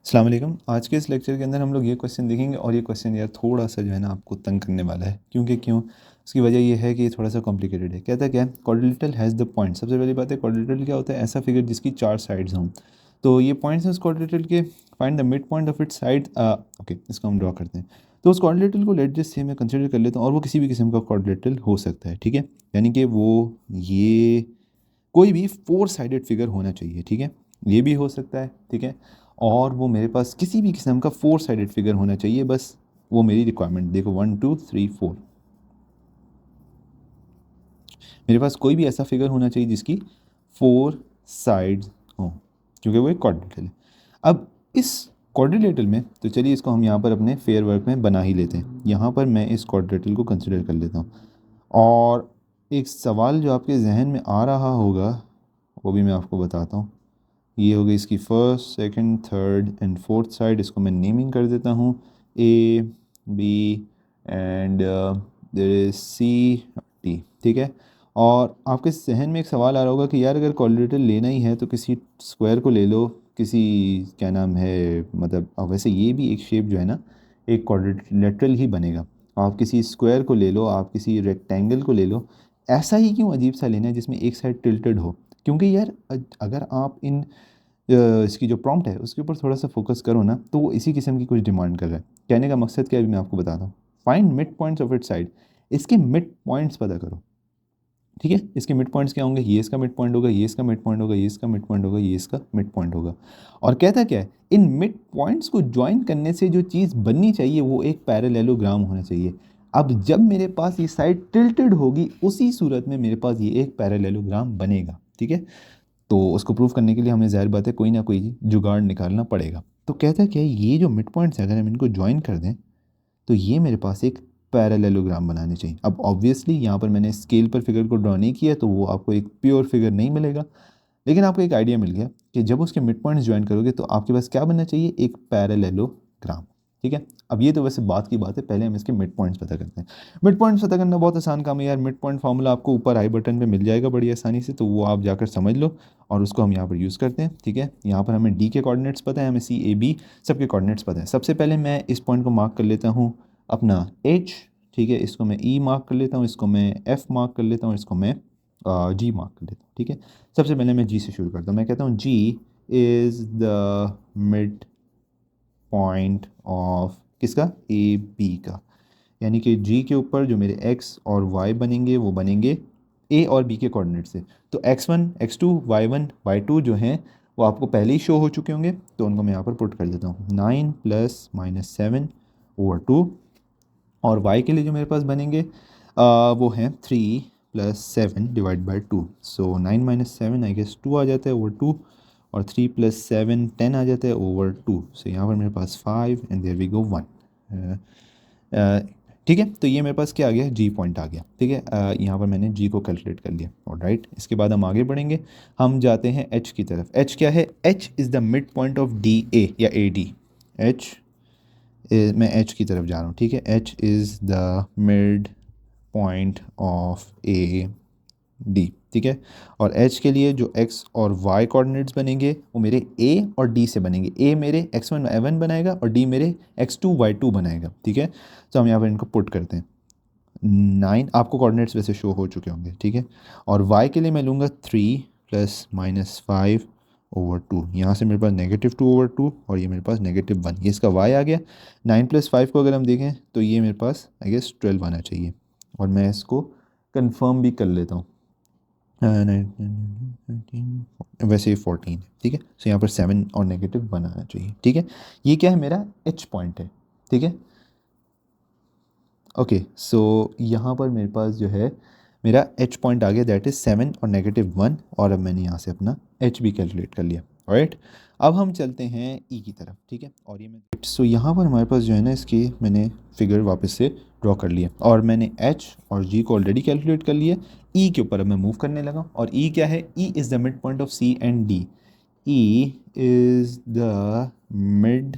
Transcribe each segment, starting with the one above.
अस्सलाम वालेकुम। आज के इस लेक्चर के अंदर हम लोग ये क्वेश्चन देखेंगे और ये क्वेश्चन यार थोड़ा सा जो है ना आपको तंग करने वाला है। क्यों उसकी वजह ये है कि ये थोड़ा सा कॉम्प्लिकेटेड है। कहता क्या है, क्वाड्रिलेटरल हैज़ द पॉइंट। सबसे पहली बात है, क्वाड्रिलेटरल क्या होता है? ऐसा फिगर जिसकी 4 साइड्स हों। तो ये पॉइंट्स हैं उस क्वाड्रिलेटरल के। Find the mid point of its side. Okay, इसको हम ड्रॉ करते हैं। तो उस क्वाड्रिलेटरल को लेट जस्ट से मैं कंसिडर कर लेता हूँ, और वो किसी भी किस्म का क्वाड्रिलेटरल हो सकता है, ठीक है। यानी कि वो ये कोई भी 4 साइडेड फिगर होना चाहिए, ठीक है। ये भी हो सकता है, ठीक है। और वो मेरे पास किसी भी किस्म का 4 साइडेड फिगर होना चाहिए, बस वो मेरी रिक्वायरमेंट। देखो 1 2 3 4, मेरे पास कोई भी ऐसा फिगर होना चाहिए जिसकी 4 साइड्स हों, क्योंकि वो एक क्वाड्रिलेटरल है। अब इस क्वाड्रिलेटरल में तो चलिए इसको हम यहाँ पर अपने फेयर वर्क में बना ही लेते हैं। यहाँ पर मैं इस क्वाड्रिलेटरल को कंसिडर कर लेता हूँ, और एक सवाल जो आपके जहन में आ रहा होगा वो भी मैं आपको बताता हूँ। ये हो गई इसकी first, second, third and fourth side. इसको मैं नेमिंग कर देता हूँ A, B and there is C, D, ठीक है। और आपके जहन में एक सवाल आ रहा होगा कि यार अगर क्वाड्रिलेटरल लेना ही है तो किसी स्क्वायर को ले लो, किसी क्या नाम है, मतलब अब वैसे ये भी एक शेप जो है ना एक क्वाड्रिलेटरल ही बनेगा। आप किसी स्क्वायर को ले लो, आप किसी रेक्टेंगल को ले लो। ऐसा ही क्यों अजीब सा लेना है जिसमें एक साइड टिल्टेड हो? क्योंकि यार अगर आप इन इसकी जो प्रॉम्प्ट है उसके ऊपर थोड़ा सा फोकस करो ना, तो वो इसी किस्म की कुछ डिमांड कर रहा है। कहने का मकसद क्या है, अभी मैं आपको बताता हूँ। Find mid points of it side. इसके मिड पॉइंट्स पता करो, ठीक है। इसके मिड पॉइंट्स क्या होंगे? ये इसका मिड पॉइंट होगा, ये इसका मिड पॉइंट होगा, ये इसका मिड पॉइंट होगा, ये इसका मिड पॉइंट होगा। और कहता क्या है, इन मिड पॉइंट्स को ज्वाइन करने से जो चीज़ बननी चाहिए वो एक पैरेललोग्राम होना चाहिए। अब जब मेरे पास ये साइड टिल्टेड होगी, उसी सूरत में मेरे पास ये एक पैरेललोग्राम बनेगा, ठीक है। तो उसको प्रूव करने के लिए हमें ज़ाहिर बात है कोई ना कोई जुगाड़ निकालना पड़ेगा। तो कहता है क्या है, ये जो मिड पॉइंट्स हैं अगर हम इनको ज्वाइन कर दें तो ये मेरे पास एक पैरेललोग्राम बनाने चाहिए। अब ऑब्वियसली यहाँ पर मैंने स्केल पर फिगर को ड्रॉ नहीं किया तो वो आपको एक प्योर फिगर नहीं मिलेगा, लेकिन आपको एक आइडिया मिल गया कि जब उसके मिड पॉइंट्स ज्वाइन करोगे तो आपके पास क्या बनना चाहिए? एक पैरेललोग्राम, ठीक है। अब ये तो वैसे बात की बात है, पहले हम इसके मिड पॉइंट्स पता करते हैं। मिड पॉइंट्स पता करना बहुत आसान काम है यार। मिड पॉइंट फार्मूला आपको ऊपर आई बटन पे मिल जाएगा बड़ी आसानी से, तो वो आप जाकर समझ लो और उसको हम यहाँ पर यूज़ करते हैं, ठीक है। यहाँ पर हमें डी के कोऑर्डिनेट्स पता है, हमें सी ए बी सबके कोऑर्डिनेट्स पता है। सबसे पहले मैं इस पॉइंट को मार्क कर लेता हूँ अपना एच, ठीक है। इसको मैं ई मार्क कर लेता हूँ, इसको मैं एफ मार्क कर लेता हूँ, इसको मैं जी मार्क कर लेता हूँ, ठीक है। सबसे पहले मैं जी से शुरू करता हूँ। मैं कहता हूँ G is the mid point of किसका? ए बी का। यानी कि जी के ऊपर जो मेरे एक्स और वाई बनेंगे वो बनेंगे ए और बी के कोऑर्डिनेट से। तो x1 x2 y1 y2 जो हैं वो आपको पहले ही शो हो चुके होंगे, तो उनको मैं यहाँ पर पुट कर देता हूँ। 9 प्लस माइनस 7/2। और y के लिए जो मेरे पास बनेंगे वो हैं 3 plus 7/2। So 9 minus 7 I guess 2 आ जाता है ओवर 2, और 3 प्लस 7 10 आ जाता है ओवर 2। सो यहाँ पर मेरे पास 5 एंड देयर वी गो 1। ठीक है, तो ये मेरे पास क्या आ गया? जी पॉइंट आ गया, ठीक है। यहाँ पर मैंने जी को कैलकुलेट कर लिया, और राइट। इसके बाद हम आगे बढ़ेंगे, हम जाते हैं एच की तरफ। एच क्या है? H is the mid point of D A या ए डी। एच, मैं एच की तरफ जा रहा हूँ, ठीक है। H is the mid point of A D, ठीक है। और एच के लिए जो एक्स और वाई कोऑर्डिनेट्स बनेंगे वो मेरे ए और डी से बनेंगे। ए मेरे x1 y1 बनाएगा और डी मेरे x2 y2 बनाएगा, ठीक है। तो हम यहाँ पर इनको पुट करते हैं। 9 आपको कोऑर्डिनेट्स वैसे शो हो चुके होंगे, ठीक है। और वाई के लिए मैं लूँगा 3 प्लस माइनस 5/2। यहाँ से मेरे पास -2/2 और ये मेरे पास -1। ये इसका वाई आ गया। 9 प्लस 5 को अगर हम देखें तो ये मेरे पास आई गेस 12 आना चाहिए, और मैं इसको कंफर्म भी कर लेता हूँ। वैसे ये 14 है, ठीक है। सो यहाँ पर 7 और -1 आना चाहिए, ठीक है। ये क्या है? मेरा एच पॉइंट है, ठीक है। ओके, सो यहाँ पर मेरे पास जो है मेरा एच पॉइंट आ गया, दैट इज़ 7 और -1। और अब मैंने यहाँ से अपना एच भी कैलकुलेट कर लिया, राइट। अब हम चलते हैं ई की तरफ, ठीक है। और ये मैं सो यहाँ पर हमारे पास जो है ना इसकी मैंने फिगर वापस से ड्रॉ कर लिया, और मैंने एच और जी को ऑलरेडी कैलकुलेट कर लिया। ई के ऊपर अब मैं मूव करने लगा, और ई क्या है? E is the mid point of C and D. E is the mid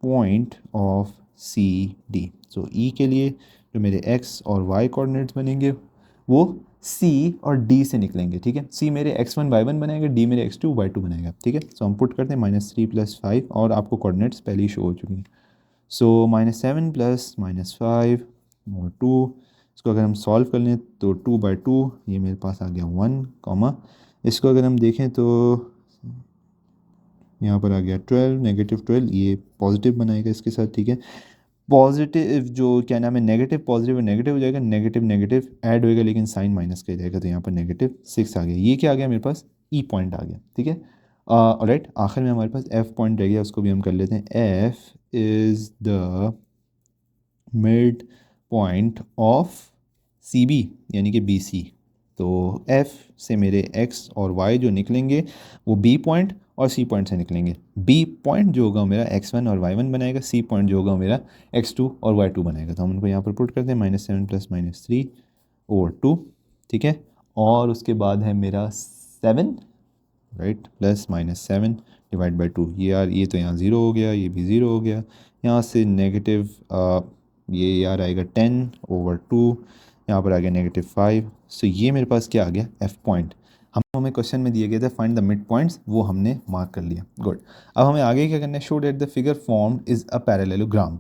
point of C D. So E के लिए जो मेरे एक्स और वाई कोऑर्डिनेट्स बनेंगे वो C और D से निकलेंगे, ठीक है। C मेरे x1 y1 बनाएगा, D मेरे x2 y2 बनाएगा, ठीक है। सो हम पुट करते हैं -3 + 5 और आपको कोऑर्डिनेट्स पहले ही शो हो चुकी हैं। सो -7 + -5 और 2, इसको अगर हम सॉल्व कर लें तो 2/2 ये मेरे पास आ गया 1 कॉमा, इसको अगर हम देखें तो यहाँ पर आ गया 12 -12, ये पॉजिटिव बनाएगा इसके साथ, ठीक है। पॉजिटिव जो क्या नाम है नेगेटिव पॉजिटिव नेगेटिव हो जाएगा, नेगेटिव नेगेटिव ऐड होएगा लेकिन साइन माइनस का जाएगा, तो यहाँ पर -6 आ गया। ये क्या आ गया मेरे पास, ई पॉइंट आ गया, ठीक है। ऑलराइट, आखिर में हमारे पास एफ पॉइंट रह गया, उसको भी हम कर लेते हैं। F is the mid point of C B यानी कि बी सी। तो एफ से मेरे एक्स और वाई जो निकलेंगे वो बी पॉइंट और सी पॉइंट से निकलेंगे। बी पॉइंट जो होगा मेरा x1 और y1 बनाएगा, सी पॉइंट जो होगा मेरा x2 और y2 बनाएगा। तो हम उनको यहाँ पर पुट करते हैं -7 + -3 और 2, ठीक है। और उसके बाद है मेरा 7 राइट प्लस -7 /2। ये यार ये तो यहाँ ज़ीरो हो गया, ये भी ज़ीरो हो गया, यहाँ से नेगेटिव ये यार आएगा 10/2, यहाँ पर आ गया -5। सो ये मेरे पास क्या आ गया, एफ पॉइंट। हमें क्वेश्चन में दिया गया था फाइंड द मिड पॉइंट्स, वो हमने मार्क कर लिया, गुड। अब हमें आगे क्या करना है, show that the figure form is a parallelogram.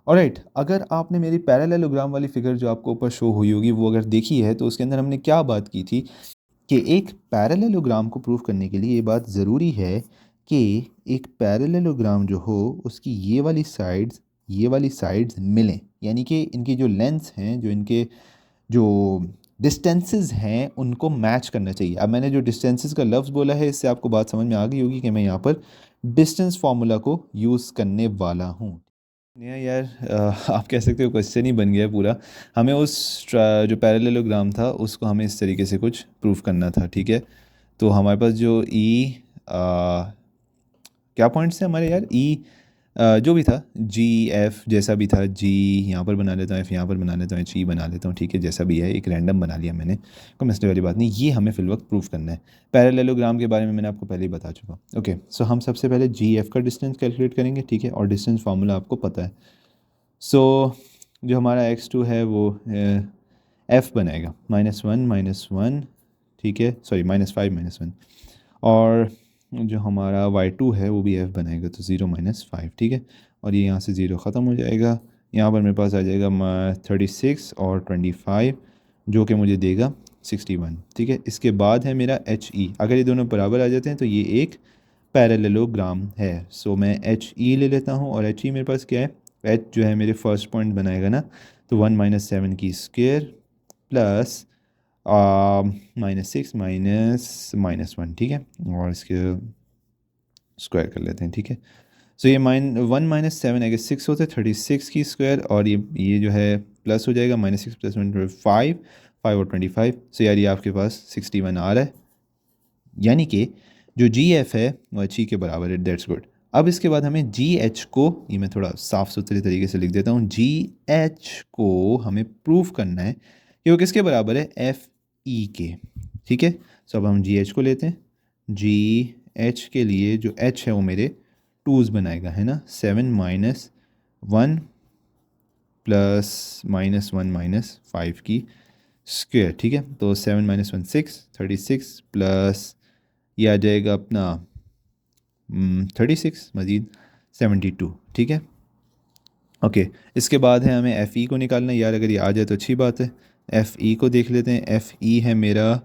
Alright, अगर आपने मेरी पैरेललोग्राम वाली फिगर जो आपको ऊपर शो हुई होगी वो अगर देखी है तो उसके अंदर हमने क्या बात की थी कि एक पैरेललोग्राम को प्रूव करने के लिए ये बात ज़रूरी है कि एक पैरेललोग्राम जो हो उसकी ये वाली साइड्स मिलें, यानी कि इनकी जो लेंथ्स हैं, जो इनके जो डिस्टेंसेस हैं उनको मैच करना चाहिए। अब मैंने जो डिस्टेंसेस का लफ्ज़ बोला है इससे आपको बात समझ में आ गई होगी कि मैं यहाँ पर डिस्टेंस फार्मूला को यूज़ करने वाला हूँ। नया यार आप कह सकते हो क्वेश्चन ही बन गया पूरा। हमें जो पैरेललोग्राम था उसको हमें इस तरीके से कुछ प्रूफ करना था, ठीक है। तो हमारे पास जो क्या पॉइंट्स थे हमारे यार, जो भी था जी एफ जैसा भी था, जी यहाँ पर बना लेता हूँ, एफ यहाँ पर बना लेता हूँ, एच ई बना लेता हूँ, ठीक है। जैसा भी है एक रैंडम बना लिया मैंने, कोई मसले वाली बात नहीं। ये हमें फिल वक्त प्रूफ करना है। पैरेललोग्राम के बारे में मैंने आपको पहले ही बता चुका। ओके, सो हम सबसे पहले जी एफ का डिस्टेंस कैलकुलेट करेंगे, ठीक है। और डिस्टेंस फार्मूला आपको पता है। सो जो हमारा x2 है वो f बनाएगा -1 ठीक है, सॉरी -5 -1, और जो हमारा y2 है वो भी f बनाएगा, तो 0 -5, ठीक है। और ये यहाँ से 0 ख़त्म हो जाएगा, यहाँ पर मेरे पास आ जाएगा 36 और 25 जो कि मुझे देगा 61, ठीक है। इसके बाद है मेरा एच ई, अगर ये दोनों बराबर आ जाते हैं तो ये एक पैरेललोग्राम है। सो मैं एच ई ले लेता हूँ, और एच ई मेरे पास क्या है, एच जो है मेरे फर्स्ट पॉइंट बनाएगा ना, तो 1 - 7 की स्क्वायर प्लस -6 -1, ठीक है। और इसके स्क्वायर कर लेते हैं, ठीक है। सो ये 1 - 7 अगर 6 होते 36 की स्क्वायर, और ये जो है प्लस हो जाएगा, -6 + 1 5 और 25। सो यार ये आपके पास 61 आ रहा है, यानी कि जो जी एफ है वो एच ई के बराबर है। That's good. अब इसके बाद हमें जी एच को, ये मैं थोड़ा साफ़ सुथरे तरीके से लिख देता हूँ, जी एच को हमें प्रूफ करना है कि वो किसके बराबर है, एफ ई के, ठीक है। सो अब हम जी एच को लेते हैं। जी एच के लिए जो एच है वो मेरे टूज़ बनाएगा, है ना। 7 - 1 प्लस -1 - 5 की स्क्वायर, ठीक है। तो 7 - 1 6, 36 प्लस ये आ जाएगा अपना 36 मज़ीद 72, ठीक है। ओके, इसके बाद है हमें एफ़ ई को निकालना। यार अगर ये आ जाए तो अच्छी बात है। एफ़ ई को देख लेते हैं। एफ़ ई है मेरा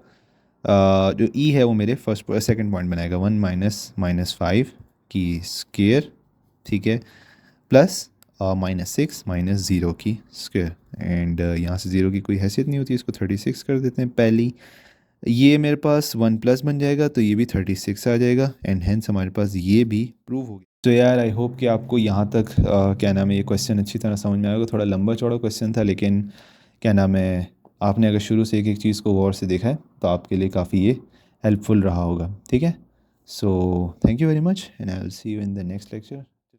जो ई है वो मेरे सेकंड पॉइंट बनाएगा, 1 - -5 की स्क्वायर, ठीक है, प्लस -6 - 0 की स्क्वायर। एंड यहाँ से 0 की कोई हैसियत नहीं होती, इसको 36 कर देते हैं पहली। ये मेरे पास 1 प्लस बन जाएगा, तो ये भी 36 आ जाएगा, एंड हेंस हमारे पास ये भी प्रूव हो गया। तो यार आई होप कि आपको यहाँ तक क्या नाम है ये क्वेश्चन अच्छी तरह समझ में आएगा। थोड़ा लंबा चौड़ा क्वेश्चन था, लेकिन क्या नाम है आपने अगर शुरू से एक एक चीज़ को गौर से देखा है तो आपके लिए काफ़ी ये हेल्पफुल रहा होगा, ठीक है। So thank you very much, and I will see you in the next lecture.